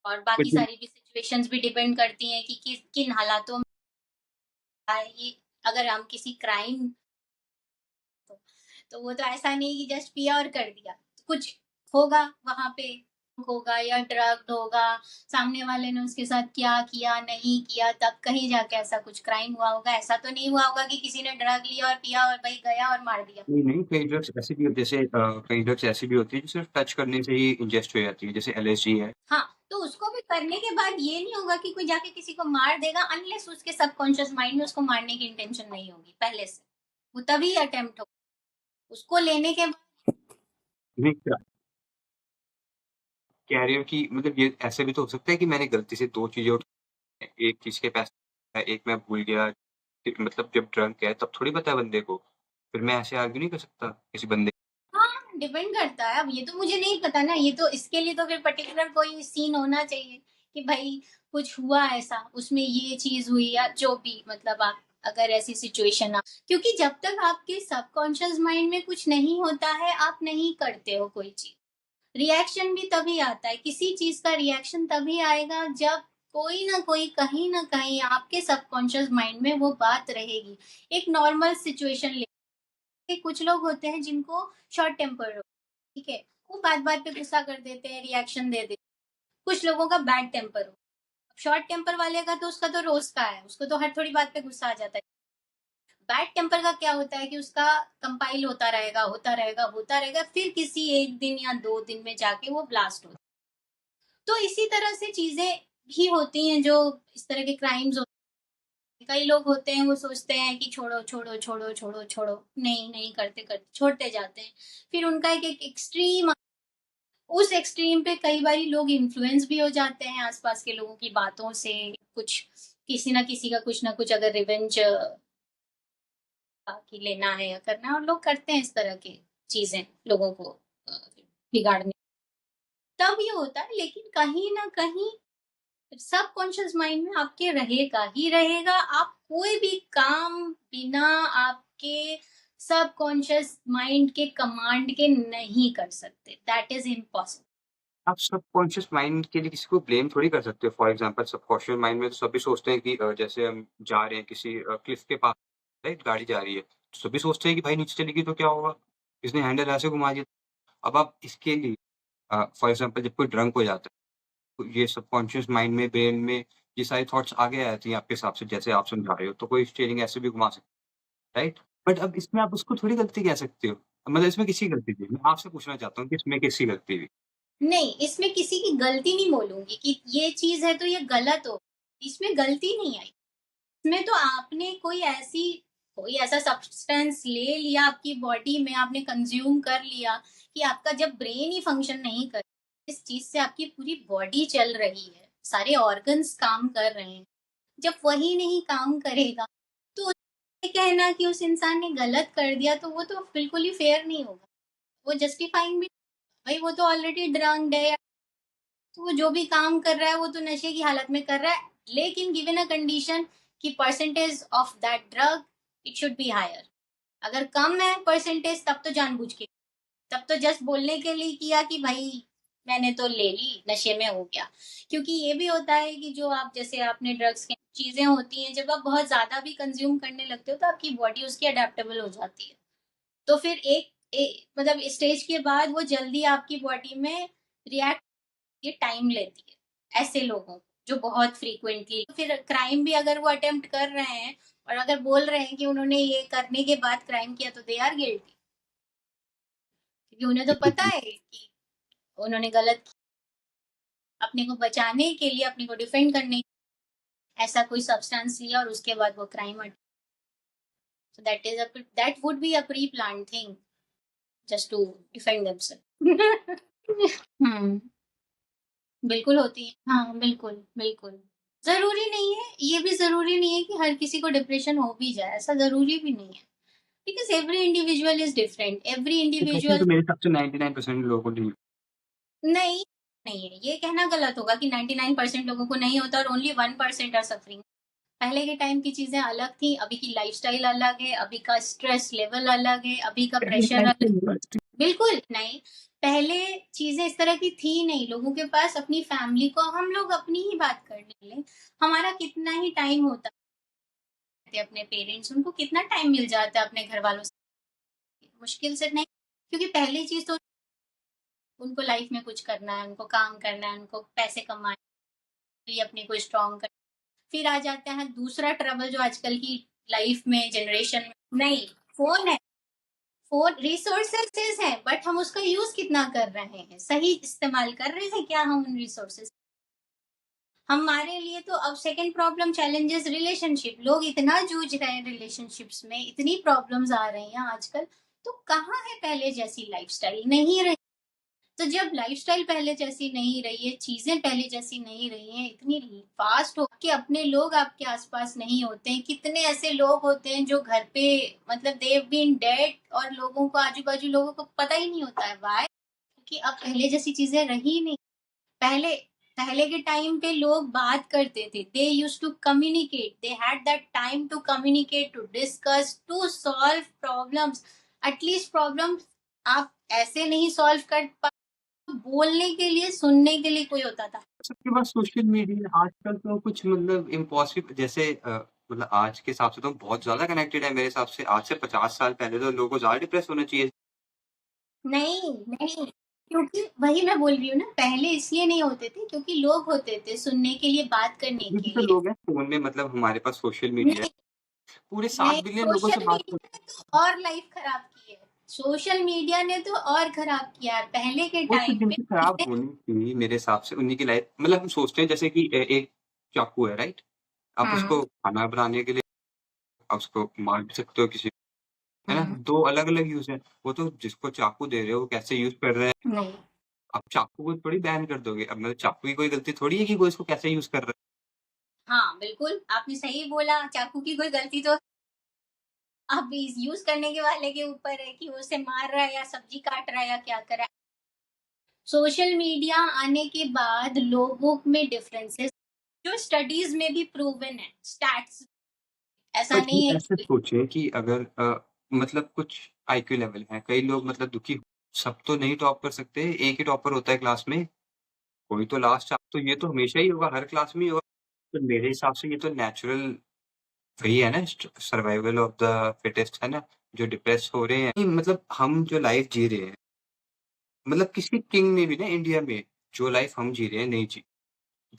S2: और बाकी
S1: बट
S2: सारी भी सिचुएशंस भी डिपेंड करती हैं कि किन हालातों में ये, अगर हम किसी क्राइम, तो वो तो ऐसा नहीं कि जस्ट पिया और कर दिया, कुछ होगा वहां पे, होगा या ड्रग्ड होगा, सामने वाले ने उसके साथ क्या किया नहीं किया, तब कहीं जाके ऐसा कुछ क्राइम हुआ होगा। ऐसा तो नहीं हुआ होगा कि किसी ने ड्रग लिया और पिया और भाई गया और मार दिया।
S1: नहीं, कई ड्रग्स ऐसी भी जैसे कई ड्रग्स ऐसी भी होती है जो सिर्फ़ टच करने से ही इंजेस्ट हो जाती है, जैसे एलएसडी है।
S2: हाँ, तो उसको भी करने के बाद ये नहीं होगा कि कोई जाके किसी को मार देगा, अनलेस उसके सबकॉन्शियस माइंड में उसको मारने की इंटेंशन नहीं होगी पहले से, वो तभी अटेम्प्ट होगा। उसको लेने के बाद
S1: नहीं, क्या कह रहे हो कि मतलब ये ऐसे भी तो हो सकता है कि मैंने गलती से 2 चीज़ें उठाई, एक चीज़ के पैसे, एक मैं भूल गया, कि मतलब जब ड्रंक है तब थोड़ी पता है बंदे को। फिर मैं ऐसे आर्ग्यू नहीं कर सकता किसी बंदे।
S2: हाँ, डिपेंड करता है। अब ये तो मुझे नहीं पता ना, ये तो इसके लिए तो फिर पर्टिकुलर कोई सीन होना चाहिए कि भाई कुछ हुआ ऐसा, उसमें ये चीज हुई या जो भी, मतलब आप अगर ऐसी सिचुएशन आ, क्योंकि जब तक आपके सबकॉन्शियस माइंड में कुछ नहीं होता है आप नहीं करते हो कोई चीज। रिएक्शन भी तभी आता है, किसी चीज का रिएक्शन तभी आएगा जब कोई ना कोई कहीं ना कहीं आपके सबकॉन्शियस माइंड में वो बात रहेगी। एक नॉर्मल सिचुएशन ले, कुछ लोग होते हैं जिनको शॉर्ट टेम्पर हो, ठीक है, वो बात बात पे गुस्सा कर देते हैं, रिएक्शन दे देते हैं। कुछ लोगों का बैड टेम्पर हो, शॉर्ट टेम्पर वाले का तो उसका तो रोज का है, उसको तो हर थोड़ी बात पे गुस्सा आ जाता है। बैड टेम्पर का क्या होता है कि उसका कंपाइल होता रहेगा होता रहेगा होता रहेगा, फिर किसी एक दिन या 2 दिन में जाके वो ब्लास्ट होता है। तो इसी तरह से चीजें भी होती हैं जो इस तरह के क्राइम्स होते हैं। कई लोग होते हैं वो सोचते हैं कि छोड़ो छोड़ो छोड़ो छोड़ो छोड़ो, नहीं नहीं करते करते छोड़ते जाते हैं। फिर उनका एक एक्सट्रीम, उस एक्सट्रीम पे कई बार लोग इन्फ्लुएंस भी हो जाते हैं आसपास के लोगों की बातों से। कुछ किसी ना किसी का कुछ ना कुछ अगर रिवेंज कि लेना है या करना है, और लोग करते हैं इस तरह की चीजें लोगों को बिगाड़ने, तब ये होता है। लेकिन कहीं ना कहीं सबकॉन्शियस माइंड में आपके रहेगा ही रहेगा। आप कोई भी काम बिना आपके सबकॉन्शियस माइंड के कमांड के नहीं कर सकते, दैट इज इम्पॉसिबल।
S1: आप सबकॉन्शियस माइंड के लिए किसी को ब्लेम थोड़ी कर सकते हो। फॉर एग्ज़ाम्पल सबकॉन्शियस माइंड में तो सभी सोचते हैं कि जैसे हम जा रहे हैं किसी क्लिफ के पास, राइट? गाड़ी जा रही है, तो सभी सोचते हैं कि भाई नीचे चलेगी तो क्या होगा? इसने हैंडल ऐसे घुमा दिया। अब आप इसके लिए फॉर एग्ज़ाम्पल जब कोई ड्रंक हो जाता है, तो ये सबकॉन्शियस माइंड में, ब्रेन में ये सारी थॉट्स आगे आ जाती हैं आपके हिसाब से, जैसे आप समझा रहे हो, तो कोई स्टीयरिंग ऐसे भी घुमा सकता है, राइट? बट अब इसमें आप उसको थोड़ी गलती कह सकते हो। मतलब इसमें किसकी गलती थी? मैं आपसे पूछना चाहता हूँ कि इसमें किसकी गलती थी?
S2: नहीं, इसमें किसी की गलती नहीं बोलूंगी कि ये चीज है तो ये गलत हो, इसमें गलती नहीं आई। इसमें तो आपने कोई ऐसा सब्सटेंस ले लिया आपकी बॉडी में, आपने कंज्यूम कर लिया कि आपका जब ब्रेन ही फंक्शन नहीं कर, इस चीज से आपकी पूरी बॉडी चल रही है, सारे ऑर्गन्स काम कर रहे हैं, जब वही नहीं काम करेगा तो ये कहना कि उस इंसान ने गलत कर दिया तो वो तो बिल्कुल ही फेयर नहीं होगा। वो जस्टिफाइंग भी, भाई वो तो ऑलरेडी ड्रंक है, तो वो जो भी काम कर रहा है वो तो नशे की हालत में कर रहा है, लेकिन गिवन अ कंडीशन कि percentage of that drug it should be higher. अगर कम है परसेंटेज तब तो जानबूझ के, तब तो जस्ट बोलने के लिए किया कि भाई मैंने तो ले ली, नशे में हो गया। क्योंकि ये भी होता है कि जो आप, जैसे आपने ड्रग्स की चीजें होती हैं, जब आप बहुत ज्यादा भी कंज्यूम करने लगते हो तो आपकी बॉडी उसकी अडेप्टेबल हो जाती है। तो फिर मतलब स्टेज के बाद वो जल्दी आपकी बॉडी में रिएक्ट, ये टाइम लेती है ऐसे लोगों को जो बहुत फ्रीक्वेंटली फिर क्राइम भी अगर वो अटेम्प्ट कर रहे हैं और अगर बोल रहे हैं कि उन्होंने ये करने के बाद क्राइम किया तो दे आर गिल्टी, क्योंकि उन्हें तो पता है कि उन्होंने गलत किया। अपने को बचाने के लिए, अपने को डिफेंड करने ऐसा कोई सब्सटेंस लिया और उसके बाद वो crime, so that would be a pre-planned thing just to defend themselves. हम्म, बिल्कुल होती है, हाँ बिल्कुल बिल्कुल। जरूरी नहीं है, ये भी जरूरी नहीं है कि हर किसी को डिप्रेशन हो भी जाए, ऐसा जरूरी भी नहीं है, because every individual is different, every
S1: depression
S2: individual.
S1: तो मेरे हिसाब से 99% लोगों को नहीं।
S2: नहीं, नहीं है, ये कहना गलत होगा कि 99% लोगों को नहीं होता और ओनली 1% आर सफरिंग। पहले के टाइम की चीजें अलग थी, अभी की लाइफस्टाइल अलग है, अभी का स्ट्रेस लेवल अलग है, अभी का प्रेशर अलग। बिल्कुल नहीं, पहले चीजें इस तरह की थी नहीं, लोगों के पास अपनी फैमिली को, हम लोग अपनी ही बात करने लगे, हमारा कितना ही टाइम होता है अपने पेरेंट्स, उनको कितना टाइम मिल जाता है अपने घर वालों से, मुश्किल से नहीं। क्योंकि पहली चीज तो उनको लाइफ में कुछ करना है, उनको काम करना है, उनको पैसे कमाने के लिए अपने को स्ट्रॉन्ग कर, फिर आ जाता है दूसरा ट्रबल जो आजकल की लाइफ में, जनरेशन में, नहीं, फोन है, फोन रिसोर्सेज है, बट हम उसका यूज कितना कर रहे हैं, सही इस्तेमाल कर रहे हैं क्या हम उन रिसोर्सेज। हमारे लिए तो अब सेकंड प्रॉब्लम चैलेंजेस रिलेशनशिप, लोग इतना जूझ रहे हैं रिलेशनशिप्स में, इतनी प्रॉब्लम्स आ रही हैं आजकल, तो कहाँ है पहले जैसी लाइफस्टाइल, नहीं रही। तो जब लाइफ़स्टाइल पहले जैसी नहीं रही है, चीज़ें पहले जैसी नहीं रही हैं, इतनी फ़ास्ट हो के अपने लोग आपके आस-पास नहीं होते हैं। कितने ऐसे लोग होते हैं जो घर पे मतलब दे हैव बीन डेड और लोगों को आजू-बाजू लोगों को पता ही नहीं होता है। व्हाई? क्योंकि अब पहले जैसी चीज़ें रही नहीं। पहले पहले के टाइम पे लोग बात करते थे। They used to communicate, they had that time to communicate, to discuss, to solve problems. At least problems आप ऐसे नहीं सॉल्व कर पा, बोलने के लिए, सुनने के लिए कोई होता था।
S1: सबके पास सोशल मीडिया आजकल तो कुछ मतलब इम्पॉसिबल जैसे मतलब आज के हिसाब से तो बहुत ज़्यादा कनेक्टेड है मेरे हिसाब से। आज से 50 साल पहले तो लोगों को ज़्यादा डिप्रेस होना चाहिए।
S2: नहीं, नहीं, क्योंकि वही मैं बोल रही हूँ ना, पहले इसलिए नहीं होते थे क्योंकि लोग होते थे सुनने के लिए, बात करने
S1: अभी भी
S2: के
S1: तो
S2: लिए।
S1: लोग हैं फ़ोन में मतलब हमारे पास सोशल मीडिया है।
S2: नहीं,
S1: पूरे 7
S2: नहीं,
S1: बिलियन लोगों से
S2: सोशल
S1: बात कर
S2: मीडिया ने तो और लाइफ खराब की है। सोशल मीडिया ने तो और खराब किया है। पहले के
S1: वो तो
S2: टाइम पे
S1: जिनकी खराब
S2: चीज़ें।
S1: होनी थी मेरे हिसाब से उन्हीं की लाइफ़ मतलब हम सोचते हैं जैसे कि एक चाकू है, राइट? आप
S2: हाँ,
S1: उसको खाना बनाने के लिए आप उसको मार भी सकते हो किसी है ना?
S2: हुँ,
S1: 2 अलग-अलग यूज़ हैं। वो तो जिसको चाकू दे रहे हो वो कैसे यूज़ कर रहा है,
S2: नहीं।
S1: आप चाकू को थोड़ी बैन कर दोगे। अब मतलब चाकू की कोई गलती थोड़ी है कि वो इसको कैसे यूज़ कर रहा है।
S2: हाँ, बिल्कुल, आपने सही बोला, चाकू की कोई गलती तो अब इस यूज़ करने के वाले के ऊपर है कि वो उसे मार रहा है या सब्ज़ी काट रहा है या क्या कर रहा है। सोशल मीडिया आने के बाद लोगों में डिफरेंसेस जो स्टडीज़ में भी प्रूवन है, स्टैट्स ऐसा
S1: बट ये
S2: नहीं है
S1: ऐसे
S2: कि
S1: सोचिए कि अगर मतलब कुछ आईक्यू लेवल है, कई लोग मतलब दुखी सब तो नहीं टॉप कर सकते, एक ही टॉपर होता है क्लास में, कोई तो लास्ट तो ये तो हमेशा ही होगा, हर क्लास में ही होगा। तो मेरे हिसाब से ये तो नेचुरल वही है ना सर्वाइवल ऑफ द फिटेस्ट है ना, जो डिप्रेस हो रहे हैं। नहीं, मतलब हम जो लाइफ जी रहे हैं, मतलब किसी किंग ने भी ना इंडिया में जो लाइफ हम जी रहे हैं नहीं जी।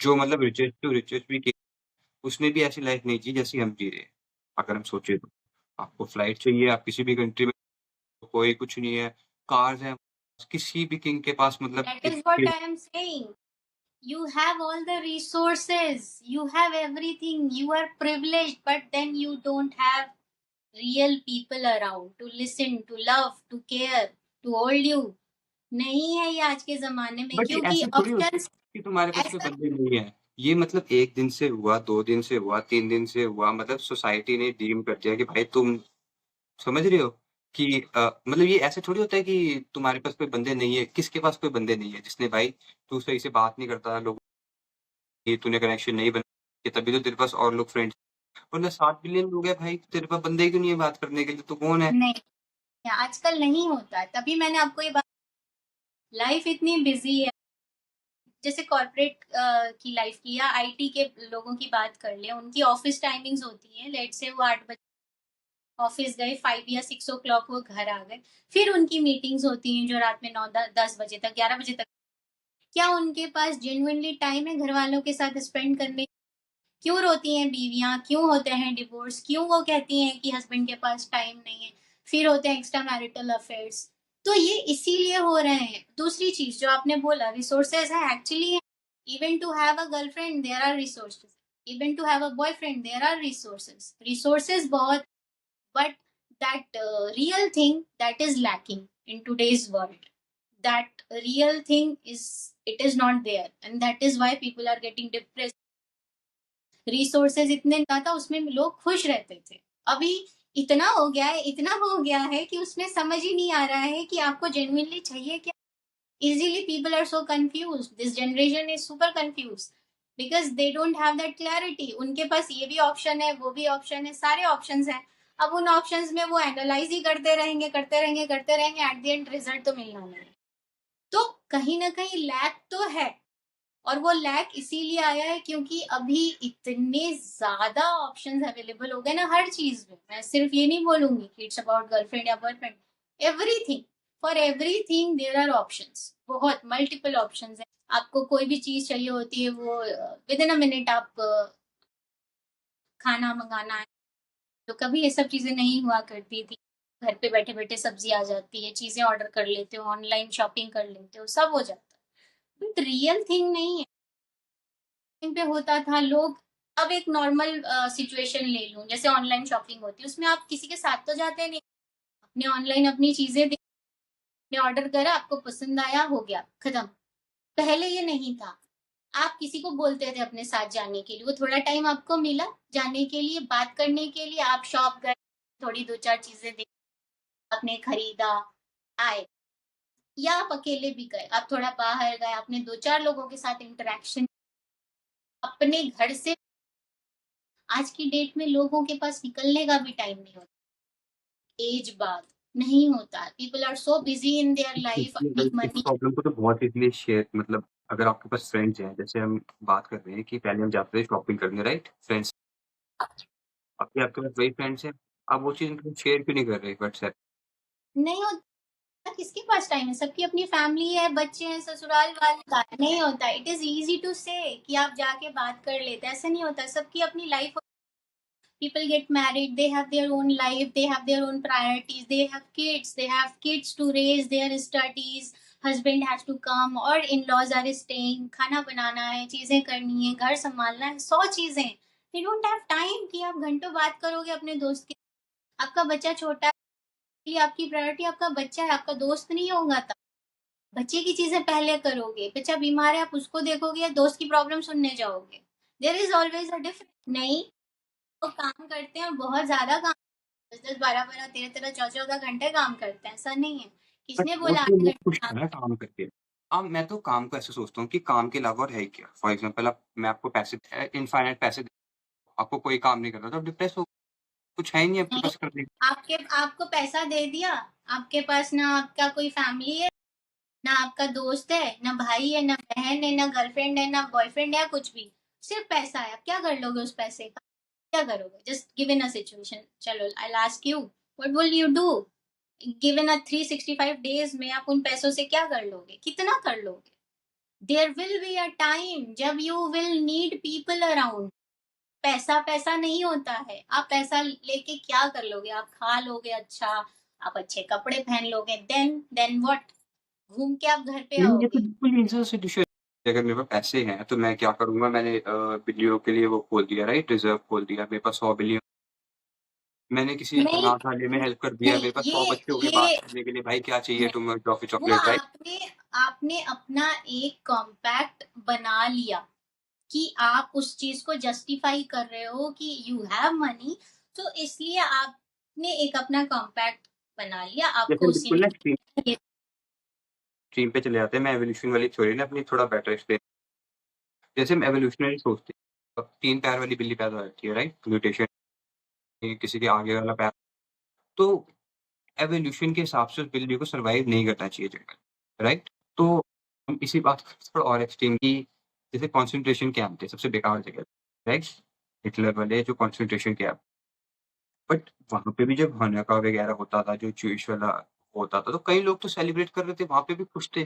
S1: जो मतलब रिचेस्ट टू रिचेस्ट भी किंग उसने भी ऐसी लाइफ नहीं जी जैसी हम जी रहे हैं, अगर हम सोचे तो। आपको फ्लाइट चाहिए, आप किसी भी कंट्री में कोई कुछ नहीं है, कार्स हैं, किसी भी किंग के पास मतलब
S2: दैट इज़ व्हाट
S1: इतनी
S2: I am saying. You have all the resources, you have everything, you are privileged, but then you don't have real people around to listen, to love, to care, to hold you. नहीं है ये आज के ज़माने में
S1: but ये
S2: क्योंकि
S1: ऐसे थोड़ी होता है
S2: ऑप्शंस
S1: कि तुम्हारे पास कोई
S2: ऐसा।
S1: बंदे नहीं है। ये मतलब 1 दिन से हुआ, 2 दिन से हुआ, 3 दिन से हुआ मतलब सोसाइटी ने डीम कर दिया कि भाई तुम समझ रहे हो? कि मतलब ये ऐसे थोड़ी होता है कि तुम्हारे पास कोई बंदे नहीं है, किसके पास कोई बंदे नहीं है जिसने भाई तू सही से बात नहीं करता लोग ये तूने कनेक्शन नहीं बनाए तभी तो तेरे पास और लोग फ्रेंड्स वरना 7 बिलियन लोग हैं भाई, तेरे पास बंदे ही क्यों नहीं है बात करने के लिए, तू कौन है?
S2: नहीं, आजकल नहीं होता है, तभी मैंने आपको ये बात। लाइफ इतनी बिज़ी है, जैसे कॉर्पोरेट की लाइफ की या आईटी के लोगों की बात कर लें, उनकी ऑफ़िस टाइमिंग्स होती हैं, लेट्स से वो 8 बजे ऑफिस गए, 5 या 6 ओ क्लॉक वो घर आ गए। फिर उनकी मीटिंग्स होती हैं जो रात में 9 10 बजे तक, 11 बजे तक। क्या उनके पास जेन्युइनली टाइम है घर वालों के साथ स्पेंड करने? क्यों रोती हैं बीवियाँ? क्यों होते हैं डिवोर्स? क्यों वो कहती हैं कि हस्बैंड के पास टाइम नहीं है? फिर होते हैं एक्स्ट्रा मैरिटल अफेयर्स। तो ये इसीलिए हो रहे हैं। दूसरी चीज़ जो आपने बोला, रिसोर्सेज़ हैं, actually even to have a girlfriend there are resources, even to have a boyfriend there are resources. Resources बहुत, but that real thing that is lacking in today's world, that real thing is, it is not there, and that is why people are getting depressed. Resources इतने ज्यादा, उसमें लोग खुश रहते थे। अभी इतना हो गया है, इतना हो गया है कि उसमें समझ ही नहीं आ रहा है कि आपको जेन्युइनली चाहिए क्या। easily people are so confused, this generation is super confused because they don't have that clarity। उनके पास ये भी ऑप्शन है, वो भी ऑप्शन है, सारे ऑप्शंस हैं। अब उन ऑप्शंस में वो एनालाइज ही करते रहेंगे, करते रहेंगे, करते रहेंगे, एट द एंड रिजल्ट तो मिलना नहीं। तो कहीं ना कहीं लैक तो है, और वो लैक इसीलिए आया है क्योंकि अभी इतने ज्यादा ऑप्शंस अवेलेबल हो गए ना हर चीज में। मैं सिर्फ ये नहीं बोलूंगी कि इट्स अबाउट गर्लफ्रेंड या boyfriend, everything, for everything there are options, बहुत मल्टीपल ऑप्शंस है। आपको कोई भी चीज चाहिए होती है वो विद इन अ मिनट आप खाना मंगाना है। तो कभी ये सब चीजें नहीं हुआ करती थी। घर पे बैठे बैठे सब्जी आ जाती है, चीजें ऑर्डर कर लेते हो, ऑनलाइन शॉपिंग कर लेते हो, सब हो जाता है। बट रियल थिंग नहीं है। पे होता था लोग। अब एक नॉर्मल सिचुएशन ले लूं, जैसे ऑनलाइन शॉपिंग होती है, उसमें आप किसी के साथ तो जाते नहीं, अपने ऑनलाइन अपनी चीजें ने ऑर्डर करा, आपको पसंद आया, हो गया, खत्म। पहले ये नहीं था। आप किसी को बोलते थे अपने साथ जाने के लिए, वो थोड़ा टाइम आपको मिला जाने के लिए, बात करने के लिए, आप शॉप गए, थोड़ी 2-4 चीज़ें देखी, आपने खरीदा, आए। या आप अकेले भी गए, आप थोड़ा बाहर गए, आपने 2-4 लोगों के साथ इंटरेक्शन अपने घर से। आज की डेट में लोगों के पास निकलने का भी टाइम नहीं होता, एज बाद नहीं होता। People are so busy in their life, earning
S1: इस
S2: मनी।
S1: प्रॉब्लम को तो बहुत इज़िली शेयर मतलब अगर आपके पास फ्रेंड्स हैं, जैसे हम बात कर रहे हैं कि पहले हम जाते थे शॉपिंग करने राइट? फ्रेंड्स अभी आपके पास वही फ्रेंड्स हैं, आप वो चीज़ उनको शेयर क्यों नहीं कर रहे व्हाट्सएप?
S2: नहीं होता, किसके पास टाइम है? सबकी अपनी फैमिली है, बच्चे हैं, ससुराल वाले, बात नहीं होता। इट इज़ ईज़ी टू से कि आप जाके बात कर लेते हैं, ऐसा नहीं होता। सबकी अपनी life, people get married, they have their own life, they have their own priorities, they have kids to raise, their studies, husband has to come or in-laws are staying, खाना बनाना है, चीजें करनी है, घर संभालना है, 100 चीजें। they don't have time कि आप घंटों बात करोगे अपने दोस्त के। आपका बच्चा छोटा है, इसलिए आपकी प्रायोरिटी आपका बच्चा है, आपका दोस्त नहीं होगा तब। बच्चे की चीजें पहले करोगे, बच्चा बीमार है, आप उसको देखोगे या दोस्त की प्रॉब्लम सुनने जाओगे। There is always a difference. नहीं, वो काम करते हैं, बहुत ज़्यादा काम, 10-10, 12-12, 13-13, 14-14 घंटे काम करते हैं, ऐसा नहीं है।
S1: बट
S2: किसने बोला
S1: मोस्टली
S2: 8
S1: लोग
S2: घंटे
S1: खुश
S2: काम?
S1: हैं ना काम करके। मैं तो काम को ऐसे सोचता हूँ कि काम के अलावा और है क्या? फॉर एग्ज़ाम्पल आप मैं आपको पैसे इनफ़ाइनाइट पैसे आपको कोई काम नहीं करना तो आप डिप्रेस हो कुछ है ही नहीं आपके
S2: नहीं,
S1: पास करने को।
S2: आपके आपको पैसा दे दिया, आपके पास ना आपका कोई फैमिली है, ना आपका दोस्त है, ना भाई है, ना बहन है, ना गर्लफ्रेंड है, ना बॉयफ्रेंड है, कुछ भी। सिर्फ पैसा है, आप क्या कर लोगे उस पैसे का? क्या करोगे? जस्ट गिवन अ सिचुएशन, चलो I will ask you, what will you do? Given a 365 days में आप उन पैसों से क्या कर लोगे? कितना कर लोगे? There will be a time जब you will need people around. पैसा पैसा नहीं होता है। आप पैसा लेके क्या कर लोगे? आप खा लोगे अच्छा, आप अच्छे कपड़े पहन लोगे, देन व्हाट? घूम के आप घर पे
S1: नहीं, ये तो
S2: आओगे।
S1: बिल्कुल ईज़ी सिचुएशन है। अगर मेरे पास पैसे हैं तो मैं क्या करूँगा मैंने बिल्लियों के लिए वो खोल दिया राइट रिज़र्व खोल दिया। मेरे पास 100 बिल्लियाँ मैंने किसी
S2: नहीं,
S1: अनाथ वाले में हेल्प कर दिया।
S2: नहीं,
S1: मेरे पास 100 बच्चे हो गए बात
S2: ये
S1: करने के लिए भाई क्या चाहिए
S2: नहीं,
S1: तुम्हें टॉफ़ी
S2: वो
S1: चॉकलेट राइट?
S2: आपने आपने अपना एक कॉम्पैक्ट बना लिया कि आप उस चीज़ को जस्टिफाई कर रहे हो कि यू हैव मनी, तो इसलिए आपने एक अपना कॉम्पैक्ट बना लिया,
S1: जैसे
S2: आपको
S1: हम
S2: उसी
S1: बिल्कुल
S2: में
S1: ना स्ट्रीम पे चले जाते हैं। मैं एवोल्यूशन वाली थ्योरी ना अपनी थोड़ा बेटर एक्सप्लेन जैसे हम एवोल्यूशनरी सोचते हैं, 3 पैर वाली बिल्ली पैदा होती है राइट? म्यूटेशन किसी के आगे वाला पैर तो एवोल्यूशन के हिसाब से उस बिल्ली को सर्वाइव नहीं करना चाहिए जंगल, राइट? तो हम इसी बात को थोड़ा और एक्सट्रीम की जैसे कंसंट्रेशन कैंप थे सबसे बेकार जगह, राइट? हिटलर वाले जो कंसंट्रेशन कैंप, बट वहाँ पे भी जब हनका वगैरह होता था, जो ज्यूइश वाला होता था, तो कई लोग तो सेलिब्रेट कर रहे थे, वहाँ पे भी खुश थे,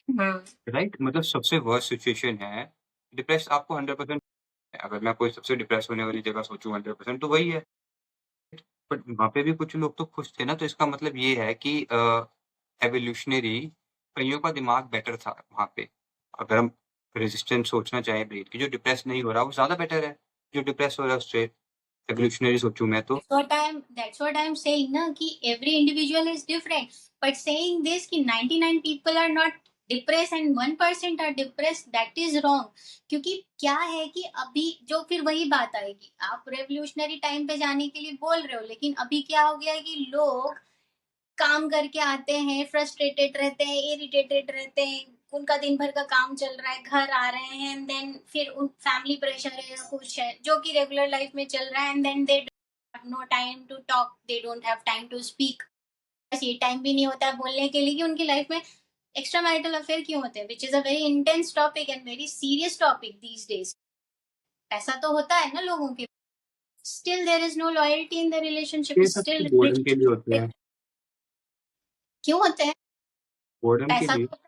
S2: हाँ।
S1: राइट? मतलब सबसे वर्स्ट सिचुएशन है, डिप्रेस आपको 100% अगर मैं कोई सबसे डिप्रेस होने वाली जगह सोचूँ 100% तो वही है। बट वहाँ पे भी कुछ लोग तो खुश थे ना, तो इसका मतलब ये है कि एवोल्यूशनरी कइयों का दिमाग बेटर था वहाँ पे। अगर हम रेज़िस्टेंट सोचना चाहें ब्रेन की, जो डिप्रेस नहीं हो रहा, वो ज़्यादा बेटर है, जो डिप्रेस हो रहा है उससे। एवोल्यूशनरी सोचूँ मैं तो
S2: That's what I'm saying ना कि every individual is different. But saying this कि 99 people are not depressed and 1% are depressed, that is wrong. क्योंकि क्या है कि अभी जो फिर वही बात आएगी, आप रेवोल्यूशनरी टाइम पे जाने के लिए बोल रहे हो, लेकिन अभी क्या हो गया है कि लोग काम करके आते हैं, फ्रस्ट्रेटेड रहते हैं, इरिटेटेड रहते हैं, उनका दिन भर का काम चल रहा है, घर आ रहे हैं, एंड देन फिर उन फैमिली प्रेशर है या कुछ है जो कि रेगुलर लाइफ में चल रहा है, and then they have no time to talk, they don't have time to speak. बस ये टाइम भी नहीं होता है बोलने के लिए कि उनकी लाइफ में एक्स्ट्रा मैरिटल अफेयर क्यों होते हैं, which is a very intense topic and very serious topic these days. ऐसा तो होता है ना लोगों के, still there is no loyalty in the relationship,
S1: ये सब तो
S2: स्टिल
S1: बोर्डम के लिए होते हैं,
S2: क्यों होते हैं?
S1: बोर्डम के
S2: पैसा
S1: लिए
S2: तो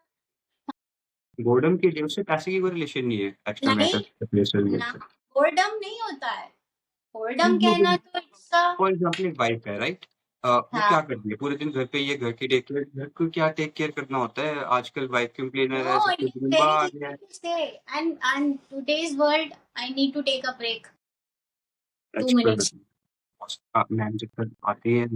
S1: बोर्डम के लिए उससे पैसे की कोई रिलेशन नहीं है, एक्स्ट्रा
S2: नहीं,
S1: मैटर रिलेशन
S2: ना,
S1: से।
S2: बोर्डम नहीं होता है।
S1: कुछ
S2: बोर्डम
S1: लोगों
S2: कहना तो इट्स अ,
S1: फॉर एग्ज़ाम्पल एक वाइफ है, राइट? वो
S2: हाँ,
S1: क्या करती है? पूरे दिन घर पे ही है, घर की टेक केयर घर को क्या टेक केयर करना होता है? आजकल वैक्यूम क्लीनर है,
S2: नो,
S1: सब
S2: इट
S1: कुछ
S2: इज
S1: ज़ुम्बा
S2: वेरी
S1: आ गया
S2: इजी
S1: है।
S2: To say, and today's world, I need to take a break, 2
S1: आजकल
S2: मिनट्स।
S1: मैम जब तक आती है